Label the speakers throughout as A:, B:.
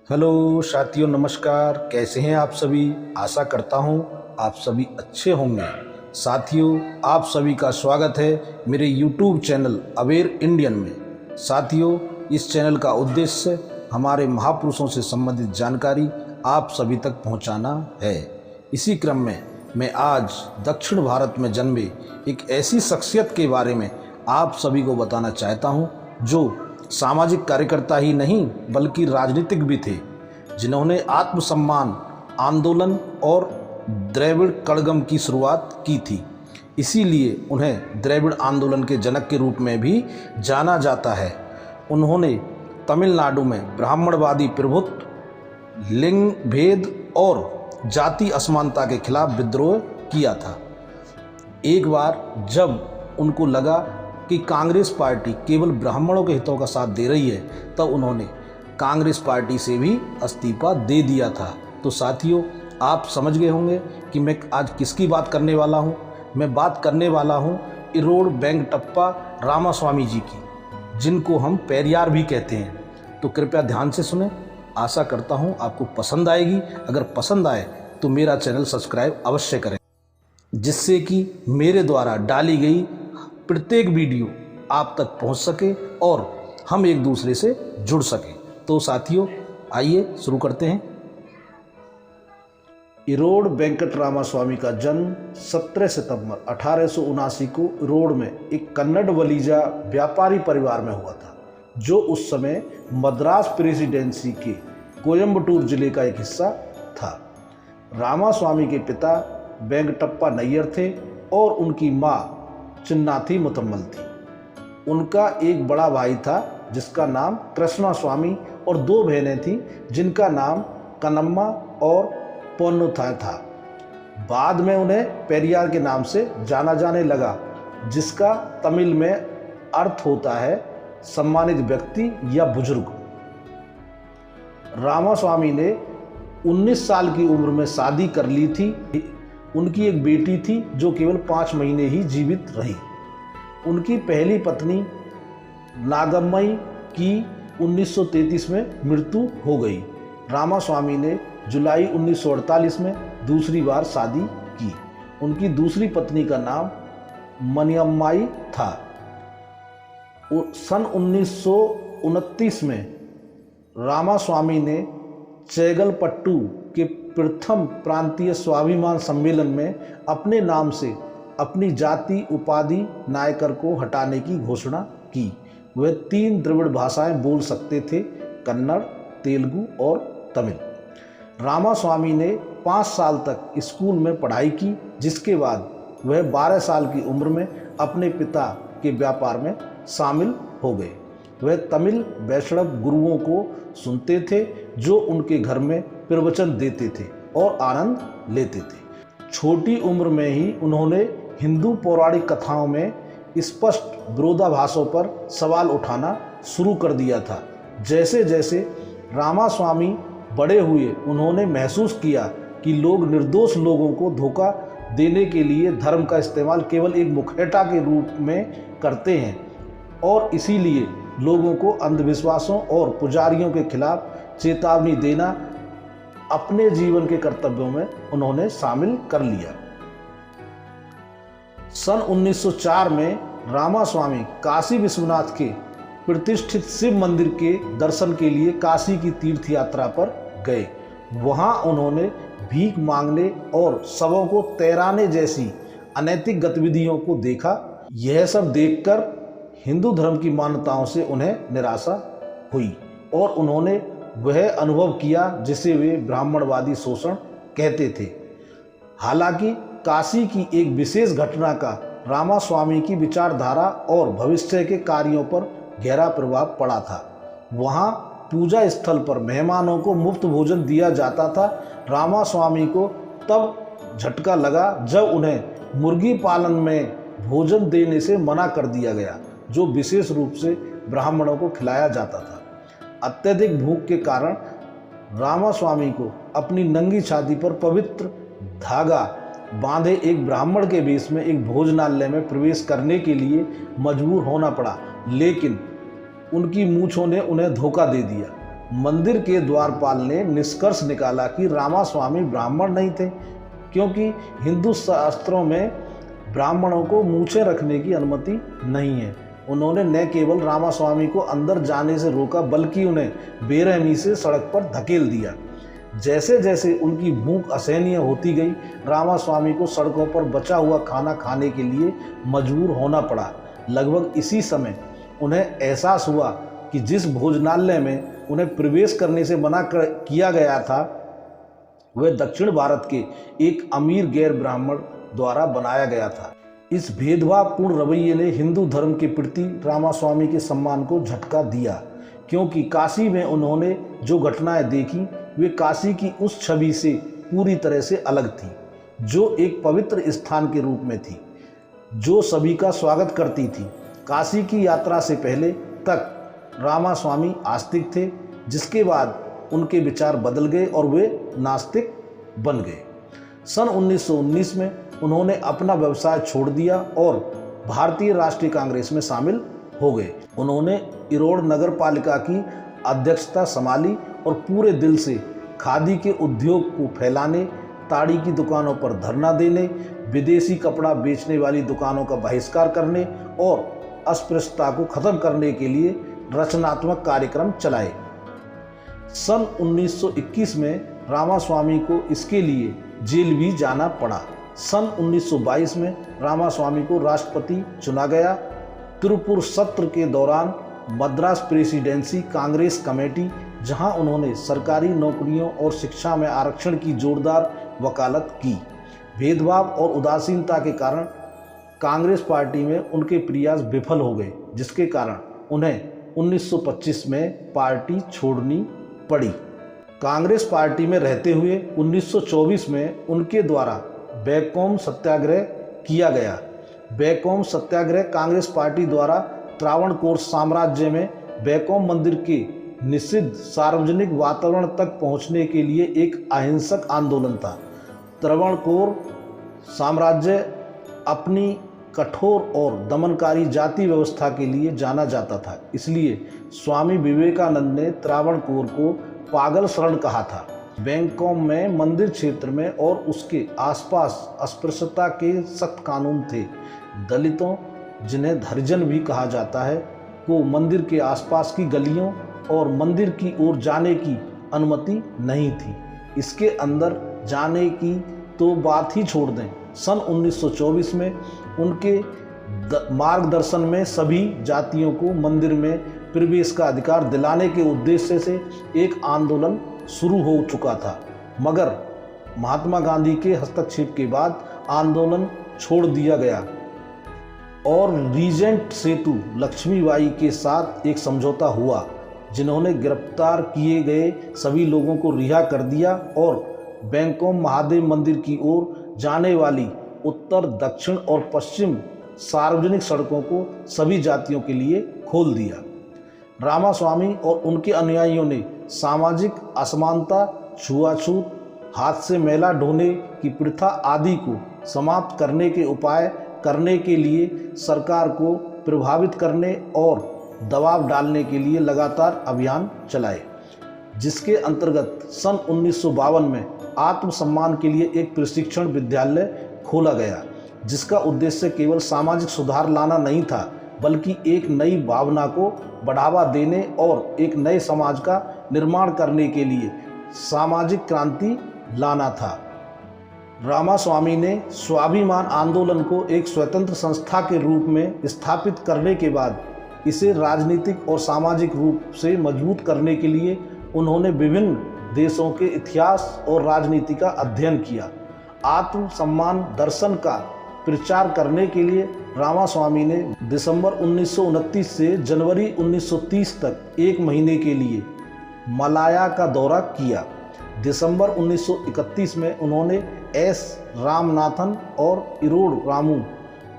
A: Hello साथियों, नमस्कार। कैसे हैं आप सभी? आशा करता हूं आप सभी अच्छे होंगे। साथियों, आप सभी का स्वागत है मेरे YouTube चैनल अवेयर इंडियन में। साथियों, इस चैनल का उद्देश्य हमारे महापुरुषों से संबंधित जानकारी आप सभी तक पहुंचाना है। इसी क्रम में मैं आज दक्षिण भारत में जन्मे एक ऐसी शख्सियत के बारे में आप सभी को बताना चाहता हूं जो सामाजिक कार्यकर्ता ही नहीं बल्कि राजनीतिक भी थे, जिन्होंने आत्मसम्मान आंदोलन और द्रविड़ कड़गम की शुरुआत की थी। इसीलिए उन्हें द्रविड़ आंदोलन के जनक के रूप में भी जाना जाता है। उन्होंने तमिलनाडु में ब्राह्मणवादी प्रभुत्व, लिंग भेद और जाति असमानता के खिलाफ विद्रोह किया था। एक बार जब उनको लगा कि कांग्रेस पार्टी केवल ब्राह्मणों के हितों का साथ दे रही है, तब उन्होंने कांग्रेस पार्टी से भी इस्तीफा दे दिया था। तो साथियों, आप समझ गए होंगे कि मैं आज किसकी बात करने वाला हूं। मैं बात करने वाला हूं इरोड वेंकटप्पा रामास्वामी जी की, जिनको हम पेरियार भी कहते हैं। तो कृपया ध्यान से सुने। आशा करता हूं आपको पसंद आएगी। अगर पसंद आए तो मेरा चैनल सब्सक्राइब अवश्य करें, जिससे कि मेरे द्वारा डाली गई प्रत्येक वीडियो आप तक पहुंच सके और हम एक दूसरे से जुड़ सकें। तो साथियों, आइए शुरू करते हैं। इरोड वेंकट रामास्वामी का जन्म 17 सितंबर 1879 को इरोड में एक कन्नड़ वलीजा व्यापारी परिवार में हुआ था, जो उस समय मद्रास प्रेसिडेंसी के कोयम्बटूर जिले का एक हिस्सा था। रामास्वामी के पिता वेंकटप्पा नैयर थे और उनकी माँ चिन्नाथी मुतम्मल थी। उनका एक बड़ा भाई था जिसका नाम कृष्णा स्वामी और दो बहनें थीं जिनका नाम कनम्मा और पोन्नुथा था। बाद में उन्हें पेरियार के नाम से जाना जाने लगा, जिसका तमिल में अर्थ होता है सम्मानित व्यक्ति या बुजुर्ग। रामास्वामी ने 19 साल की उम्र में शादी कर ली थी। उनकी एक बेटी थी जो केवल 5 महीने ही जीवित रही। उनकी पहली पत्नी नागम्मई की 1933 में मृत्यु हो गई। रामास्वामी ने जुलाई 1948 में दूसरी बार शादी की। उनकी दूसरी पत्नी का नाम मनियम्माई था। सन 1929 में रामास्वामी ने चेगलपट्टू के प्रथम प्रांतीय स्वाभिमान सम्मेलन में अपने नाम से अपनी जाति उपाधि नायकर को हटाने की घोषणा की। वह 3 द्रविड़ भाषाएं बोल सकते थे, कन्नड़, तेलुगु और तमिल। रामास्वामी ने 5 साल तक स्कूल में पढ़ाई की, जिसके बाद वह 12 साल की उम्र में अपने पिता के व्यापार में शामिल हो गए। वह तमिल वैष्णव गुरुओं को सुनते थे जो उनके घर में प्रवचन देते थे और आनंद लेते थे। छोटी उम्र में ही उन्होंने हिंदू पौराणिक कथाओं में स्पष्ट विरोधाभासों पर सवाल उठाना शुरू कर दिया था। जैसे जैसे रामास्वामी बड़े हुए, उन्होंने महसूस किया कि लोग निर्दोष लोगों को धोखा देने के लिए धर्म का इस्तेमाल केवल एक मुखौटा के रूप में करते हैं, और इसीलिए लोगों को अंधविश्वासों और पुजारियों के खिलाफ चेतावनी देना अपने जीवन के कर्तव्यों में उन्होंने शामिल कर लिया। सन 1904 में रामास्वामी काशी विश्वनाथ के प्रतिष्ठित शिव मंदिर के दर्शन के लिए काशी की तीर्थ यात्रा पर गए। वहां उन्होंने भीख मांगने और शवों को तैराने जैसी अनैतिक गतिविधियों को देखा। यह सब देखकर हिंदू धर्म की मान्यताओं से उन्हें निराशा हुई और उन्होंने वह अनुभव किया जिसे वे ब्राह्मणवादी शोषण कहते थे। हालांकि काशी की एक विशेष घटना का रामास्वामी की विचारधारा और भविष्य के कार्यों पर गहरा प्रभाव पड़ा था। वहां पूजा स्थल पर मेहमानों को मुफ्त भोजन दिया जाता था। रामास्वामी को तब झटका लगा जब उन्हें मुर्गी पालन में भोजन देने से मना कर दिया गया, जो विशेष रूप से ब्राह्मणों को खिलाया जाता था। अत्यधिक भूख के कारण रामास्वामी को अपनी नंगी छाती पर पवित्र धागा बांधे एक ब्राह्मण के वेश में एक भोजनालय में प्रवेश करने के लिए मजबूर होना पड़ा, लेकिन उनकी मूंछों ने उन्हें धोखा दे दिया। मंदिर के द्वारपाल ने निष्कर्ष निकाला कि रामास्वामी ब्राह्मण नहीं थे, क्योंकि हिंदू शास्त्रों में ब्राह्मणों को मूछें रखने की अनुमति नहीं है। उन्होंने न केवल रामास्वामी को अंदर जाने से रोका, बल्कि उन्हें बेरहमी से सड़क पर धकेल दिया। जैसे जैसे उनकी भूख असहनीय होती गई, रामास्वामी को सड़कों पर बचा हुआ खाना खाने के लिए मजबूर होना पड़ा। लगभग इसी समय उन्हें एहसास हुआ कि जिस भोजनालय में उन्हें प्रवेश करने से मना किया गया था, वह दक्षिण भारत के एक अमीर गैर ब्राह्मण द्वारा बनाया गया था। इस भेदभावपूर्ण रवैये ने हिंदू धर्म के प्रति रामास्वामी के सम्मान को झटका दिया, क्योंकि काशी में उन्होंने जो घटनाएं देखी वे काशी की उस छवि से पूरी तरह से अलग थी, जो एक पवित्र स्थान के रूप में थी, जो सभी का स्वागत करती थी। काशी की यात्रा से पहले तक रामास्वामी आस्तिक थे, जिसके बाद उनके विचार बदल गए और वे नास्तिक बन गए। सन 1919 में उन्होंने अपना व्यवसाय छोड़ दिया और भारतीय राष्ट्रीय कांग्रेस में शामिल हो गए। उन्होंने इरोड़ नगर पालिका की अध्यक्षता संभाली और पूरे दिल से खादी के उद्योग को फैलाने, ताड़ी की दुकानों पर धरना देने, विदेशी कपड़ा बेचने वाली दुकानों का बहिष्कार करने और अस्पृश्यता को खत्म करने के लिए रचनात्मक कार्यक्रम चलाए। सन 1921 में रामास्वामी को इसके लिए जेल भी जाना पड़ा। सन 1922 में रामास्वामी को राष्ट्रपति चुना गया। त्रिपुर सत्र के दौरान मद्रास प्रेसिडेंसी कांग्रेस कमेटी, जहां उन्होंने सरकारी नौकरियों और शिक्षा में आरक्षण की जोरदार वकालत की, भेदभाव और उदासीनता के कारण कांग्रेस पार्टी में उनके प्रयास विफल हो गए, जिसके कारण उन्हें 1925 में पार्टी छोड़नी पड़ी। कांग्रेस पार्टी में रहते हुए 1924 में उनके द्वारा बैकोम सत्याग्रह किया गया। बैकोम सत्याग्रह कांग्रेस पार्टी द्वारा त्रावणकोर साम्राज्य में बैकोम मंदिर के निषिद्ध सार्वजनिक वातावरण तक पहुंचने के लिए एक अहिंसक आंदोलन था। त्रावणकोर साम्राज्य अपनी कठोर और दमनकारी जाति व्यवस्था के लिए जाना जाता था, इसलिए स्वामी विवेकानंद ने त्रावणकोर को पागल शरण कहा था। बैंकॉक में मंदिर क्षेत्र में और उसके आसपास अस्पृश्यता के सख्त कानून थे। दलितों, जिन्हें हरिजन भी कहा जाता है, को मंदिर के आसपास की गलियों और मंदिर की ओर जाने की अनुमति नहीं थी। इसके अंदर जाने की तो बात ही छोड़ दें। सन 1924 में उनके मार्गदर्शन में सभी जातियों को मंदिर में प्रवेश का अधिकार दिलाने के उद्देश्य से एक आंदोलन शुरू हो चुका था, मगर महात्मा गांधी के हस्तक्षेप के बाद आंदोलन छोड़ दिया गया और रीजेंट सेतु लक्ष्मीबाई के साथ एक समझौता हुआ, जिन्होंने गिरफ्तार किए गए सभी लोगों को रिहा कर दिया और बैंकॉक महादेव मंदिर की ओर जाने वाली उत्तर, दक्षिण और पश्चिम सार्वजनिक सड़कों को सभी जातियों के लिए खोल दिया। रामास्वामी और उनके अनुयायियों ने सामाजिक असमानता, छुआछूत, हाथ से मैला ढोने की प्रथा आदि को समाप्त करने के उपाय करने के लिए सरकार को प्रभावित करने और दबाव डालने के लिए लगातार अभियान चलाए, जिसके अंतर्गत सन 1952 में आत्मसम्मान के लिए एक प्रशिक्षण विद्यालय खोला गया, जिसका उद्देश्य केवल सामाजिक सुधार लाना नहीं था, बल्कि एक नई भावना को बढ़ावा देने और एक नए समाज का निर्माण करने के लिए सामाजिक क्रांति लाना था। रामास्वामी ने स्वाभिमान आंदोलन को एक स्वतंत्र संस्था के रूप में स्थापित करने के बाद इसे राजनीतिक और सामाजिक रूप से मजबूत करने के लिए उन्होंने विभिन्न देशों के इतिहास और राजनीति का अध्ययन किया। आत्मसम्मान दर्शन का प्रचार करने के लिए रामास्वामी ने दिसंबर 1929 से जनवरी 1930 तक एक महीने के लिए मलाया का दौरा किया। दिसंबर 1931 में उन्होंने एस रामनाथन और इरोड़ रामू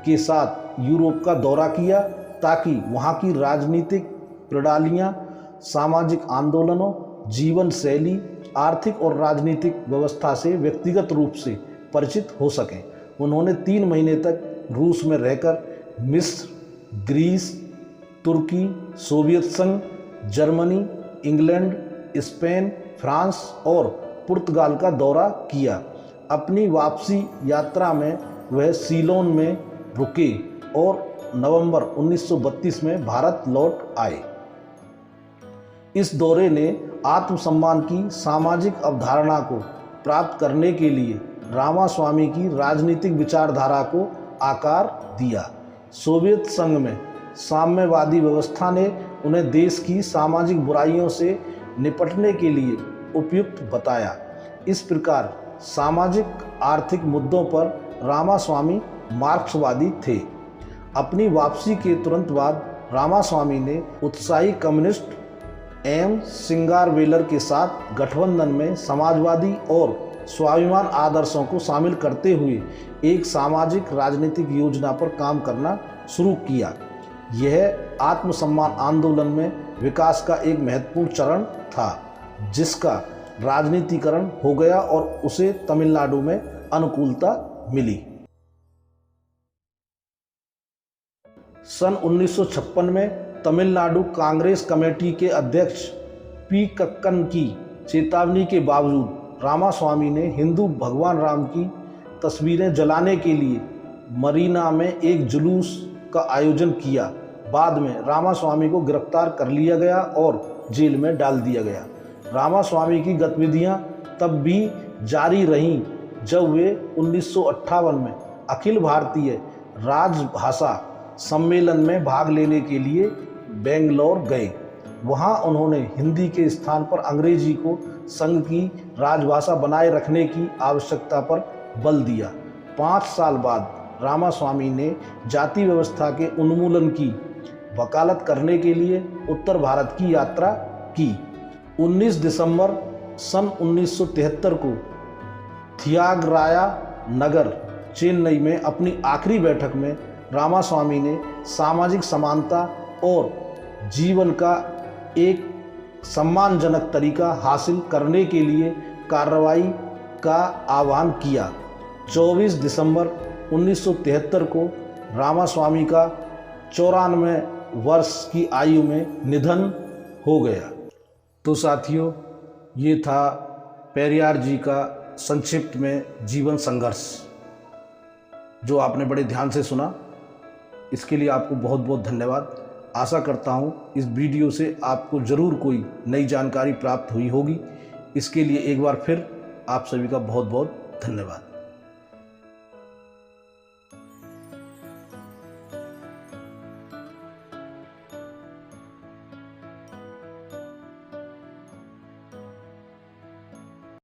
A: के साथ यूरोप का दौरा किया, ताकि वहाँ की राजनीतिक प्रणालियाँ, सामाजिक आंदोलनों, जीवन शैली, आर्थिक और राजनीतिक व्यवस्था से व्यक्तिगत रूप से परिचित हो सकें। उन्होंने 3 महीने तक रूस में रहकर मिस्र, ग्रीस, तुर्की, सोवियत संघ, जर्मनी, इंग्लैंड, स्पेन, फ्रांस और पुर्तगाल का दौरा किया। अपनी वापसी यात्रा में वह सीलोन में रुके और नवंबर 1932 में भारत लौट आए। इस दौरे ने आत्मसम्मान की सामाजिक अवधारणा को प्राप्त करने के लिए रामास्वामी की राजनीतिक विचारधारा को आकार दिया। सोवियत संघ में साम्यवादी व्यवस्था ने उन्हें देश की सामाजिक बुराइयों से निपटने के लिए उपयुक्त बताया। इस प्रकार सामाजिक आर्थिक मुद्दों पर रामास्वामी मार्क्सवादी थे। अपनी वापसी के तुरंत बाद रामास्वामी ने उत्साही कम्युनिस्ट एम सिंगारवेलर के साथ गठबंधन में समाजवादी और स्वाभिमान आदर्शों को शामिल करते हुए एक सामाजिक राजनीतिक योजना पर काम करना शुरू किया। यह आत्मसम्मान आंदोलन में विकास का एक महत्वपूर्ण चरण था, जिसका राजनीतिकरण हो गया और उसे तमिलनाडु में अनुकूलता मिली। सन 1956 में तमिलनाडु कांग्रेस कमेटी के अध्यक्ष पी कक्कन की चेतावनी के बावजूद रामास्वामी ने हिंदू भगवान राम की तस्वीरें जलाने के लिए मरीना में एक जुलूस का आयोजन किया। बाद में रामास्वामी को गिरफ्तार कर लिया गया और जेल में डाल दिया गया। रामास्वामी की गतिविधियां तब भी जारी रहीं जब वे 1958 में अखिल भारतीय राजभाषा सम्मेलन में भाग लेने के लिए बेंगलोर गए। वहां उन्होंने हिंदी के स्थान पर अंग्रेजी को संघ की राजभाषा बनाए रखने की आवश्यकता पर बल दिया। 5 साल बाद रामास्वामी ने जाति व्यवस्था के उन्मूलन की वकालत करने के लिए उत्तर भारत की यात्रा की। 19 दिसंबर सन 1973 को थियागराया नगर चेन्नई में अपनी आखिरी बैठक में रामास्वामी ने सामाजिक समानता और जीवन का एक सम्मानजनक तरीका हासिल करने के लिए कार्रवाई का आह्वान किया। 24 दिसंबर 1973 को रामास्वामी का 94 वर्ष की आयु में निधन हो गया। तो साथियों, ये था पेरियार जी का संक्षिप्त में जीवन संघर्ष, जो आपने बड़े ध्यान से सुना। इसके लिए आपको बहुत बहुत धन्यवाद। आशा करता हूँ इस वीडियो से आपको ज़रूर कोई नई जानकारी प्राप्त हुई होगी। इसके लिए एक बार फिर आप सभी का बहुत बहुत धन्यवाद।